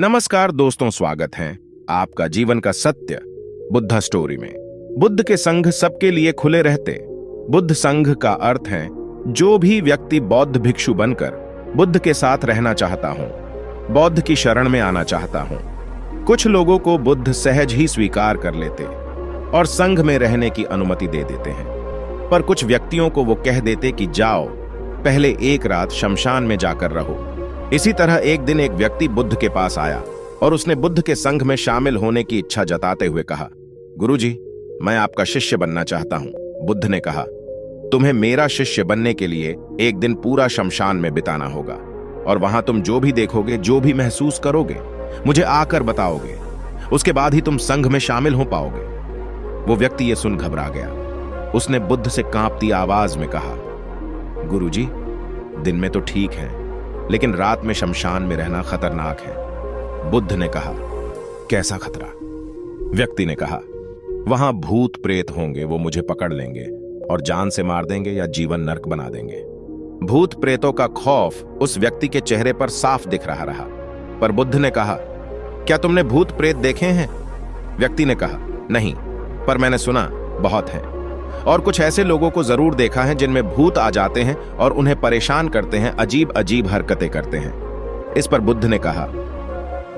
नमस्कार दोस्तों, स्वागत है आपका जीवन का सत्य बुद्धा स्टोरी में। बुद्ध के संघ सबके लिए खुले रहते। बुद्ध संघ का अर्थ है जो भी व्यक्ति बौद्ध भिक्षु बनकर बुद्ध के साथ रहना चाहता हूं, बौद्ध की शरण में आना चाहता हूं। कुछ लोगों को बुद्ध सहज ही स्वीकार कर लेते और संघ में रहने की अनुमति दे देते हैं, पर कुछ व्यक्तियों को वो कह देते कि जाओ पहले एक रात शमशान में जाकर रहो। इसी तरह एक दिन एक व्यक्ति बुद्ध के पास आया और उसने बुद्ध के संघ में शामिल होने की इच्छा जताते हुए कहा, गुरुजी, मैं आपका शिष्य बनना चाहता हूं। बुद्ध ने कहा, तुम्हें मेरा शिष्य बनने के लिए एक दिन पूरा शमशान में बिताना होगा और वहां तुम जो भी देखोगे, जो भी महसूस करोगे, मुझे आकर बताओगे। उसके बाद ही तुम संघ में शामिल हो पाओगे। वो व्यक्ति ये सुन घबरा गया। उसने बुद्ध से कांपती आवाज में कहा, गुरुजी, दिन में तो ठीक है, लेकिन रात में शमशान में रहना खतरनाक है। बुद्ध ने कहा, कैसा खतरा? व्यक्ति ने कहा, वहां भूत प्रेत होंगे, वो मुझे पकड़ लेंगे और जान से मार देंगे या जीवन नर्क बना देंगे। भूत प्रेतों का खौफ उस व्यक्ति के चेहरे पर साफ दिख रहा। पर बुद्ध ने कहा, क्या तुमने भूत प्रेत देखे हैं? व्यक्ति ने कहा, नहीं, पर मैंने सुना बहुत हैं और कुछ ऐसे लोगों को जरूर देखा है जिनमें भूत आ जाते हैं और उन्हें परेशान करते हैं, अजीब अजीब हरकतें करते हैं। इस पर बुद्ध ने कहा,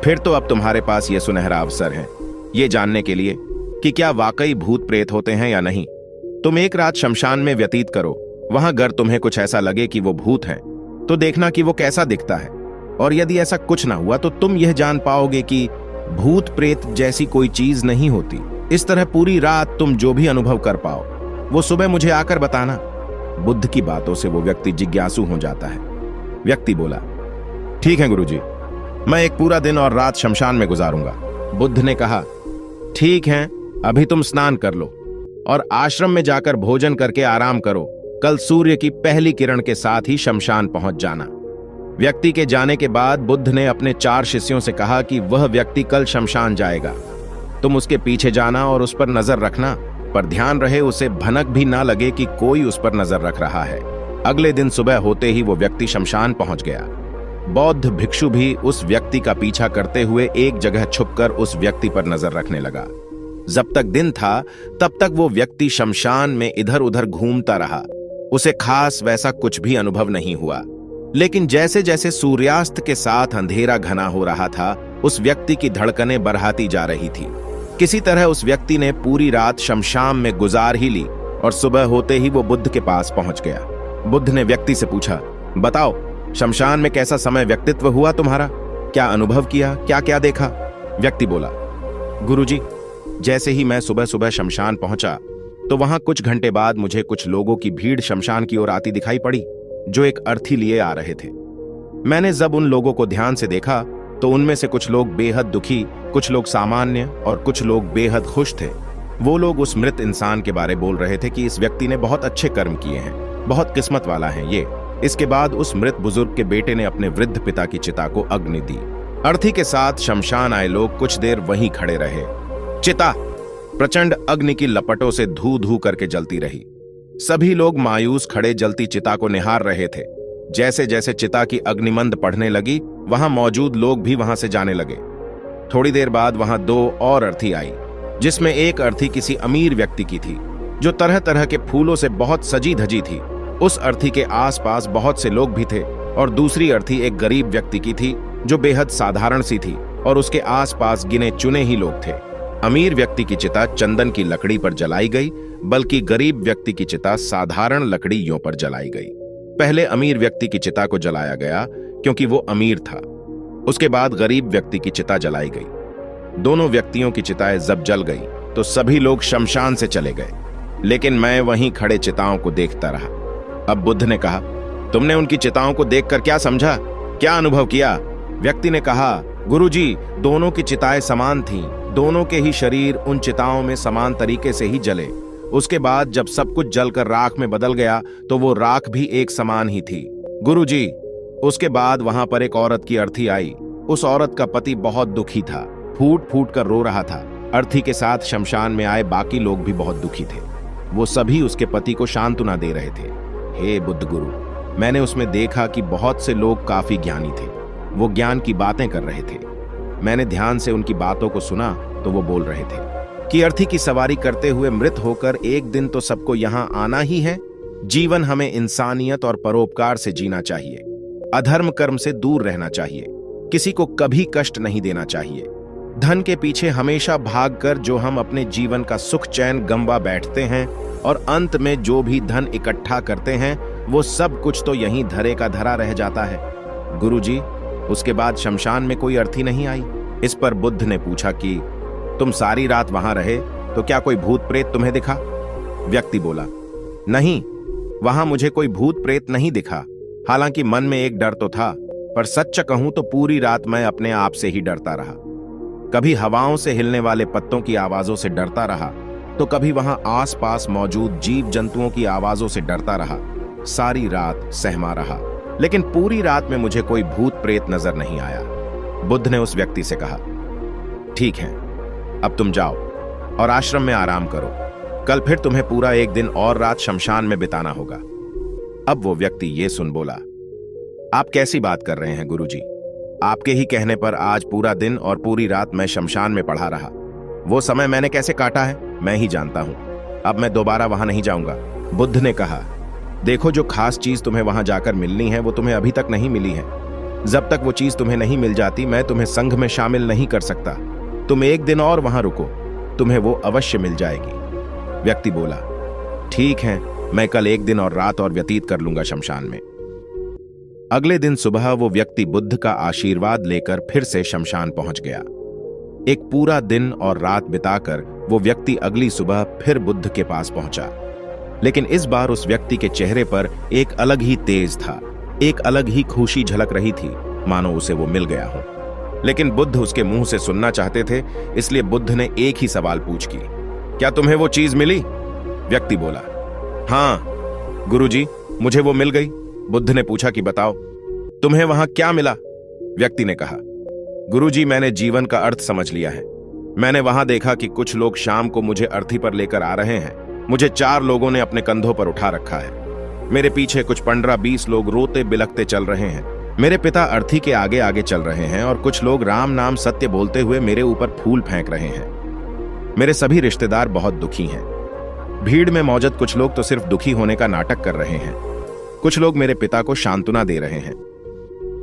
फिर तो अब तुम्हारे पास यह सुनहरा अवसर है ये जानने के लिए कि क्या वाकई भूत प्रेत होते हैं या नहीं। तुम एक रात शमशान में व्यतीत करो। वहां अगर तुम्हें कुछ ऐसा लगे कि वो भूत हैं, तो देखना कि वो कैसा दिखता है, और यदि ऐसा कुछ ना हुआ तो तुम यह जान पाओगे कि भूत प्रेत जैसी कोई चीज नहीं होती। इस तरह पूरी रात तुम जो भी अनुभव कर पाओ वो सुबह मुझे आकर बताना। बुद्ध की बातों से वो व्यक्ति जिज्ञासु हो जाता है। व्यक्ति बोला, ठीक है गुरुजी, मैं एक पूरा दिन और रात शमशान में गुजारूंगा। बुद्ध ने कहा, ठीक है, अभी तुम स्नान कर लो और आश्रम में जाकर भोजन करके आराम करो। कल सूर्य की पहली किरण के साथ ही शमशान पहुंच जाना। व्यक्ति के जाने के बाद बुद्ध ने अपने 4 शिष्यों से कहा कि वह व्यक्ति कल शमशान जाएगा, तुम उसके पीछे जाना और उस पर नजर रखना, पर ध्यान रहे उसे भनक भी ना लगे कि कोई उस पर नजर रख रहा है। अगले दिन सुबह होते ही वो व्यक्ति शमशान पहुंच गया। बौद्ध भिक्षु भी उस व्यक्ति का पीछा करते हुए एक जगह छुपकर उस व्यक्ति पर नजर रखने लगा। जब तक दिन था तब तक वो व्यक्ति शमशान में इधर उधर घूमता रहा। उसे खास वैसा कुछ भी अनुभव नहीं हुआ, लेकिन जैसे जैसे सूर्यास्त के साथ अंधेरा घना हो रहा था, उस व्यक्ति की धड़कनें बढ़ाती जा रही थी। किसी तरह उस व्यक्ति ने पूरी रात शमशान में गुजार ही ली और सुबह होते ही वो बुद्ध के पास पहुंच गया। बुद्ध ने व्यक्ति से पूछा, बताओ, शमशान में कैसा समय व्यक्तित्व हुआ तुम्हारा? क्या अनुभव किया? क्या क्या देखा? व्यक्ति बोला, गुरुजी, जैसे ही मैं सुबह सुबह शमशान पहुंचा तो वहां कुछ घंटे बाद मुझे कुछ लोगों की भीड़ शमशान की ओर आती दिखाई पड़ी, जो एक अर्थी लिए आ रहे थे। मैंने जब उन लोगों को ध्यान से देखा तो उनमें से कुछ लोग बेहद दुखी, कुछ लोग सामान्य और कुछ लोग बेहद खुश थे। वो लोग उस मृत इंसान के बारे बोल रहे थे कि इस व्यक्ति ने बहुत अच्छे कर्म किए हैं, बहुत किस्मत वाला है ये। इसके बाद उस मृत बुजुर्ग के बेटे ने अपने वृद्ध पिता की चिता को अग्नि दी। अर्थी के साथ शमशान आए लोग कुछ देर वहीं खड़े रहे। चिता प्रचंड अग्नि की लपटों से धू धू करके जलती रही। सभी लोग मायूस खड़े जलती चिता को निहार रहे थे। जैसे जैसे चिता की अग्निमंद बढ़ने लगी, वहां मौजूद लोग भी वहां से जाने लगे। थोड़ी देर बाद वहां 2 और अर्थी आई, जिसमें एक अर्थी किसी अमीर व्यक्ति की थी, जो तरह तरह के फूलों से बहुत सजी धजी थी। उस अर्थी के आसपास बहुत से लोग भी थे और दूसरी अर्थी एक गरीब व्यक्ति की थी, जो बेहद साधारण सी थी, और उसके आसपास गिने चुने ही लोग थे। अमीर व्यक्ति की चिता चंदन की लकड़ी पर जलाई गई, बल्कि गरीब व्यक्ति की चिता साधारण लकड़ियों पर जलाई गई। पहले अमीर व्यक्ति की चिता को जलाया गया क्योंकि वो अमीर था। उसके बाद गरीब व्यक्ति की चिता जलाई गई। दोनों व्यक्तियों की चिताएं जब जल गई तो सभी लोग शमशान से चले गए, लेकिन मैं वहीं खड़े चिताओं को देखता रहा। अब बुद्ध ने कहा, तुमने उनकी चिताओं को देखकर क्या समझा, क्या अनुभव किया? व्यक्ति ने कहा, गुरुजी, दोनों की चिताएं समान थीं, दोनों के ही शरीर उन चिताओं में समान तरीके से ही जले। उसके बाद जब सब कुछ जलकर राख में बदल गया तो वो राख भी एक समान ही थी। गुरुजी, उसके बाद वहां पर एक औरत की अर्थी आई। उस औरत का पति बहुत दुखी था, फूट फूट कर रो रहा था। अर्थी के साथ शमशान में आए बाकी लोग भी बहुत दुखी थे। वो सभी उसके पति को सांत्वना दे रहे थे। हे बुद्ध गुरु, मैंने उसमें देखा कि बहुत से लोग काफी ज्ञानी थे। वो ज्ञान की बातें कर रहे थे। मैंने ध्यान से उनकी बातों को सुना तो वो बोल रहे थे कि अर्थी की सवारी करते हुए मृत होकर एक दिन तो सबको यहां आना ही है। जीवन हमें इंसानियत और परोपकार से जीना चाहिए, अधर्म कर्म से दूर रहना चाहिए, किसी को कभी कष्ट नहीं देना चाहिए। धन के पीछे हमेशा भागकर जो हम अपने जीवन का सुख चैन गंवा बैठते हैं और अंत में जो भी धन इकट्ठा करते हैं वो सब कुछ तो यहीं धरे का धरा रह जाता है। गुरुजी, उसके बाद शमशान में कोई अर्थी नहीं आई? इस पर बुद्ध ने पूछा कि तुम सारी रात वहां रहे तो क्या कोई भूत प्रेत तुम्हें दिखा? व्यक्ति बोला, नहीं, वहां मुझे कोई भूत प्रेत नहीं दिखा। हालांकि मन में एक डर तो था, पर सच कहूं तो पूरी रात मैं अपने आप से ही डरता रहा। कभी हवाओं से हिलने वाले पत्तों की आवाजों से डरता रहा, तो कभी वहां आसपास मौजूद जीव जंतुओं की आवाजों से डरता रहा। सारी रात सहमा रहा, लेकिन पूरी रात में मुझे कोई भूत प्रेत नजर नहीं आया। बुद्ध ने उस व्यक्ति से कहा, ठीक है, अब तुम जाओ और आश्रम में आराम करो। कल फिर तुम्हें पूरा एक दिन और रात शमशान में बिताना होगा। अब वो व्यक्ति ये सुन बोला, आप कैसी बात कर रहे हैं गुरुजी? आपके ही कहने पर आज पूरा दिन और पूरी रात मैं शमशान में पड़ा रहा। वो समय मैंने कैसे काटा है मैं ही जानता हूं। अब मैं दोबारा वहां नहीं जाऊंगा। बुद्ध ने कहा, देखो, जो खास चीज तुम्हें वहां जाकर मिलनी है वो तुम्हें अभी तक नहीं मिली है। जब तक वो चीज तुम्हें नहीं मिल जाती मैं तुम्हें संघ में शामिल नहीं कर सकता। तुम एक दिन और वहां रुको, तुम्हें वो अवश्य मिल जाएगी। व्यक्ति बोला, ठीक है, मैं कल एक दिन और रात और व्यतीत कर लूंगा शमशान में। अगले दिन सुबह वो व्यक्ति बुद्ध का आशीर्वाद लेकर फिर से शमशान पहुंच गया। एक पूरा दिन और रात बिताकर वो व्यक्ति अगली सुबह फिर बुद्ध के पास पहुंचा, लेकिन इस बार उस व्यक्ति के चेहरे पर एक अलग ही तेज था, एक अलग ही खुशी झलक रही थी, मानो उसे वो मिल गया हो। लेकिन बुद्ध उसके मुंह से सुनना चाहते थे, इसलिए बुद्ध ने एक ही सवाल पूछ की, क्या तुम्हें वो चीज मिली? व्यक्ति बोला, हाँ गुरुजी, मुझे वो मिल गई। बुद्ध ने पूछा कि बताओ, तुम्हें वहां क्या मिला? व्यक्ति ने कहा, गुरुजी, मैंने जीवन का अर्थ समझ लिया है। मैंने वहां देखा कि कुछ लोग शाम को मुझे अर्थी पर लेकर आ रहे हैं। मुझे 4 लोगों ने अपने कंधों पर उठा रखा है। मेरे पीछे कुछ 15-20 लोग रोते बिलखते चल रहे हैं। मेरे पिता अर्थी के आगे आगे चल रहे हैं और कुछ लोग राम नाम सत्य बोलते हुए मेरे ऊपर फूल फेंक रहे हैं। मेरे सभी रिश्तेदार बहुत दुखी हैं। भीड़ में मौजूद कुछ लोग तो सिर्फ दुखी होने का नाटक कर रहे हैं। कुछ लोग मेरे पिता को सांत्वना दे रहे हैं।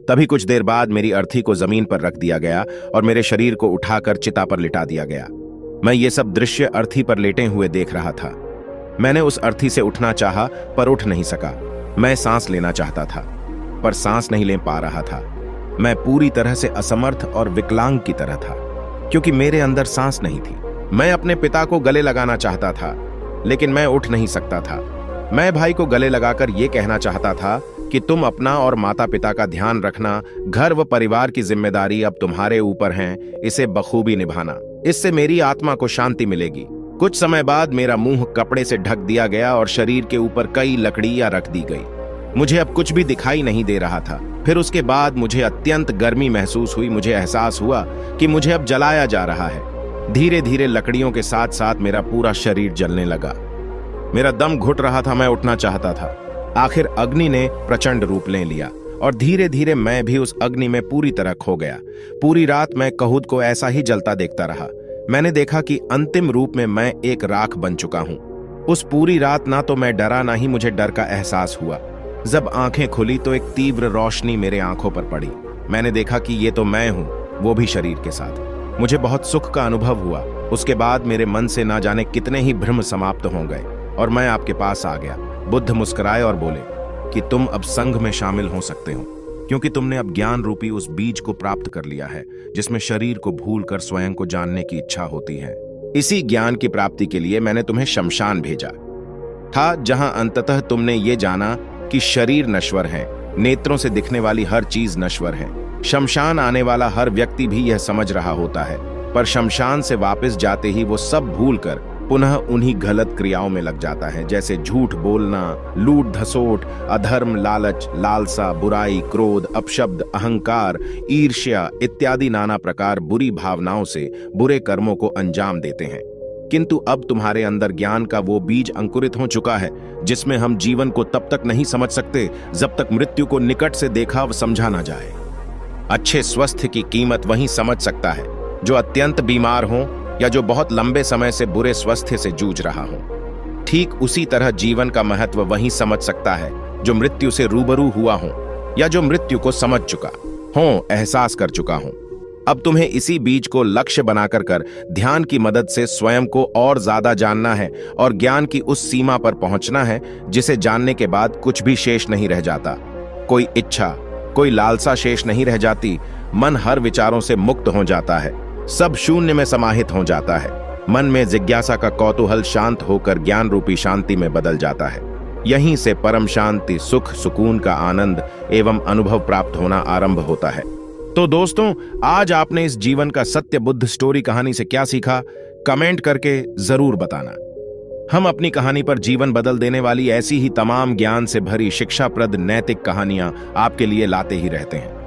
तभी कुछ देर बाद मेरी अर्थी को जमीन पर रख दिया गया और मेरे शरीर को उठाकर चिता पर लिटा दिया गया। मैं ये सब दृश्य अर्थी पर लेटे हुए देख रहा था। मैंने उस अर्थी से उठना चाहा पर उठ नहीं सका। मैं सांस लेना चाहता था पर सांस नहीं ले पा रहा था। मैं पूरी तरह से असमर्थ और विकलांग की तरह था, क्योंकि मेरे अंदर सांस नहीं थी। मैं अपने पिता को गले लगाना चाहता था, लेकिन मैं उठ नहीं सकता था। मैं भाई को गले लगाकर यह कहना चाहता था कि तुम अपना और माता पिता का ध्यान रखना, घर व परिवार की जिम्मेदारी अब तुम्हारे ऊपर है, इसे बखूबी निभाना। इससे मेरी आत्मा को शांति मिलेगी। कुछ समय बाद मेरा मुंह कपड़े से ढक दिया गया और शरीर के ऊपर कई लकड़ियां रख दी गई। मुझे अब कुछ भी दिखाई नहीं दे रहा था। फिर उसके बाद मुझे अत्यंत गर्मी महसूस हुई। मुझे एहसास हुआ कि मुझे अब जलाया जा रहा है। धीरे धीरे लकड़ियों के साथ साथ मेरा पूरा शरीर जलने लगा। मेरा दम घुट रहा था। मैं उठना चाहता था। आखिर अग्नि ने प्रचंड रूप ले लिया और धीरे धीरे मैं भी उस अग्नि में पूरी तरह खो गया। पूरी रात मैं कहूद को ऐसा ही जलता देखता रहा। मैंने देखा कि अंतिम रूप में मैं एक राख बन चुका हूं। उस पूरी रात ना तो मैं डरा, ना ही मुझे डर का एहसास हुआ। जब आंखें खुली तो एक तीव्र रोशनी मेरे आंखों पर पड़ी। मैंने देखा कि ये तो मैं हूं, वो भी शरीर के साथ। मुझे बहुत सुख का अनुभव हुआ। उसके बाद मेरे मन से ना जाने कितने ही भ्रम समाप्त हो गए और मैं आपके पास आ गया। बुद्ध मुस्कुराए और बोले कि तुम अब संघ में शामिल हो सकते हो, क्योंकि तुमने अब ज्ञान रूपी उस बीज को प्राप्त कर लिया है जिसमें शरीर को भूलकर स्वयं को जानने की इच्छा होती है। इसी ज्ञान की प्राप्ति के लिए मैंने तुम्हें शमशान भेजा था, जहां अंततः तुमने ये जाना कि शरीर नश्वर है, नेत्रों से दिखने वाली हर चीज नश्वर है। शमशान आने वाला हर व्यक्ति भी यह समझ रहा होता है, पर शमशान से वापस जाते ही वो सब भूलकर पुनः उन्हीं गलत क्रियाओं में लग जाता है, जैसे झूठ बोलना, लूट धसोट, अधर्म, लालच, लालसा, बुराई, क्रोध, अपशब्द, अहंकार, ईर्ष्या इत्यादि नाना प्रकार बुरी भावनाओं से बुरे कर्मों को अंजाम देते हैं। किंतु अब तुम्हारे अंदर ज्ञान का वो बीज अंकुरित हो चुका है जिसमें हम जीवन को तब तक नहीं समझ सकते जब तक मृत्यु को निकट से देखा व समझा ना जाए। अच्छे स्वास्थ्य की कीमत वही समझ सकता है जो अत्यंत बीमार हो या जो बहुत लंबे समय से बुरे स्वास्थ्य से जूझ रहा हो। ठीक उसी तरह जीवन का महत्व वही समझ सकता है जो मृत्यु से रूबरू हुआ हो या जो मृत्यु को समझ चुका हो, एहसास कर चुका हो। अब तुम्हें इसी बीज को लक्ष्य बनाकर कर ध्यान की मदद से स्वयं को और ज्यादा जानना है और ज्ञान की उस सीमा पर पहुंचना है जिसे जानने के बाद कुछ भी शेष नहीं रह जाता। कोई इच्छा, कोई लालसा शेष नहीं रह जाती। मन हर विचारों से मुक्त हो जाता है, सब शून्य में समाहित हो जाता है। मन में जिज्ञासा का कौतूहल शांत होकर ज्ञान रूपी शांति में बदल जाता है। यहीं से परम शांति, सुख, सुकून का आनंद एवं अनुभव प्राप्त होना आरंभ होता है। तो दोस्तों, आज आपने इस जीवन का सत्य बुद्ध स्टोरी कहानी से क्या सीखा, कमेंट करके जरूर बताना। हम अपनी कहानी पर जीवन बदल देने वाली ऐसी ही तमाम ज्ञान से भरी शिक्षाप्रद नैतिक कहानियां आपके लिए लाते ही रहते हैं।